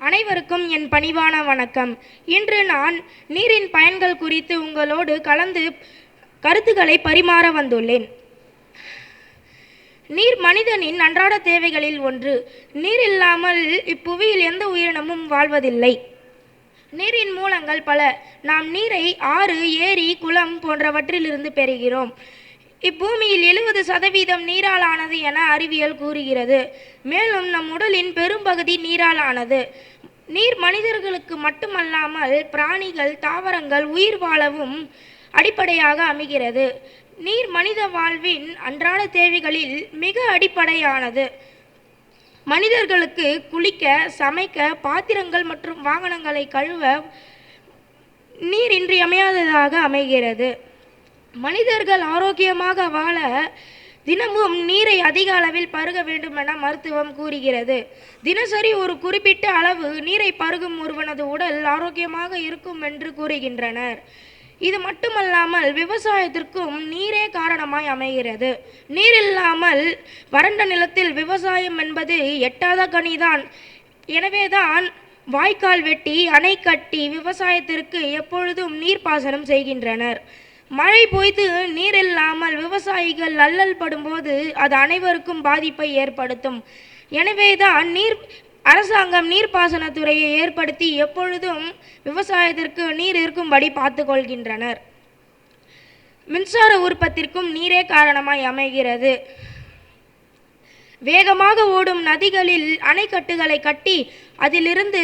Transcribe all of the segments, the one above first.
அனைவருக்கும் என் பணிவான வணக்கம். இன்று நான் நீரின் பயன்கள் குறித்து உங்களோடு கலந்து கருத்துக்களை பரிமாற வந்துள்ளேன். நீர் மனிதனின் அன்றாட தேவைகளில் ஒன்று. நீர் இல்லாமல் இப்புவியில் எந்த உயிரினமும் வாழ்வதில்லை. நீரின் மூலங்கள் பல. நாம் நீரை ஆறு, ஏரி, குளம் போன்றவற்றிலிருந்து பெறுகிறோம். இப்பூமியில் 70% நீரால் ஆனது என அறிவியல் கூறுகிறது. மேலும் நம் உடலின் பெரும்பகுதி நீரால் ஆனது. நீர் மனிதர்களுக்கு மட்டுமல்லாமல் பிராணிகள், தாவரங்கள் உயிர் வாழவும் அடிப்படையாக அமைகிறது. நீர் மனித வாழ்வின் அன்றாட தேவைகளில் மிக அடிப்படையானது. மனிதர்களுக்கு குளிக்க, சமைக்க, பாத்திரங்கள் மற்றும் வாகனங்களை கழுவ நீர் இன்றியமையாததாக அமைகிறது. மனிதர்கள் ஆரோக்கியமாக வாழ தினமும் நீரை அதிக அளவில் பருக வேண்டும் என மருத்துவம் கூறுகிறது. தினசரி ஒரு குறிப்பிட்ட அளவு நீரை பருகும் ஒருவனது உடல் ஆரோக்கியமாக இருக்கும் என்று கூறுகின்றனர். இது மட்டுமல்லாமல் விவசாயத்திற்கும் நீரே காரணமாய் அமைகிறது. நீர் இல்லாமல் வறண்ட நிலத்தில் விவசாயம் என்பது எட்டாத கனிதான். எனவேதான் வாய்க்கால் வெட்டி, அணை கட்டி விவசாயத்திற்கு எப்பொழுதும் நீர்ப்பாசனம் செய்கின்றனர். மழை பொய்த்து நீர் இல்லாமல் விவசாயிகள் அல்லல் படும்போது அது அனைவருக்கும் பாதிப்பை ஏற்படுத்தும். எனவேதான் அரசாங்கம் நீர்ப்பாசனத்துறையை ஏற்படுத்தி எப்பொழுதும் விவசாயத்திற்கு நீர் இருக்கும்படி பார்த்து கொள்கின்றனர். மின்சார உற்பத்திற்கும் நீரே காரணமாய் அமைகிறது. வேகமாக ஓடும் நதிகளில் அணைக்கட்டுகளை கட்டி அதிலிருந்து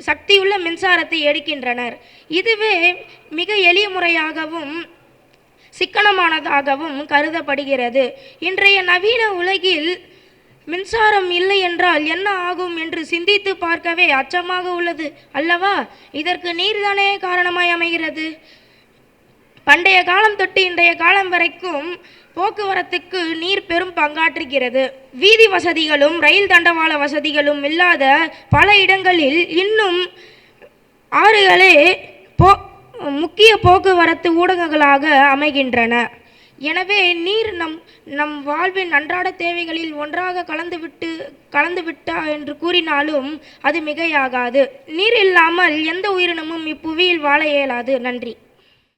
சக்தியுள்ள மின்சாரத்தை எடுக்கின்றனர். இதுவே மிக எளிய முறையாகவும் சிக்கனமானதாகவும் கருதப்படுகிறது. இன்றைய நவீன உலகில் மின்சாரம் இல்லை என்றால் என்ன ஆகும் என்று சிந்தித்து பார்க்கவே அச்சமாக உள்ளது அல்லவா? இதற்கு நீர்தானே காரணமாய் அமைகிறது. பண்டைய காலம் தொட்டு இன்றைய காலம் வரைக்கும் போக்குவரத்துக்கு நீர் பெரும் பங்காற்றுகிறது. வீதி வசதிகளும் ரயில் தண்டவாள வசதிகளும் இல்லாத பல இடங்களில் இன்னும் ஆறுகளே முக்கிய போக்குவரத்து ஊடகங்களாக அமைகின்றன. எனவே நீர் நம் வாழ்வின் அன்றாட தேவைகளில் ஒன்றாக கலந்துவிட்டா என்று கூறினாலும் அது மிகையாகாது. நீர் இல்லாமல் எந்த உயிரினமும் இப்புவியில் வாழ இயலாது. நன்றி.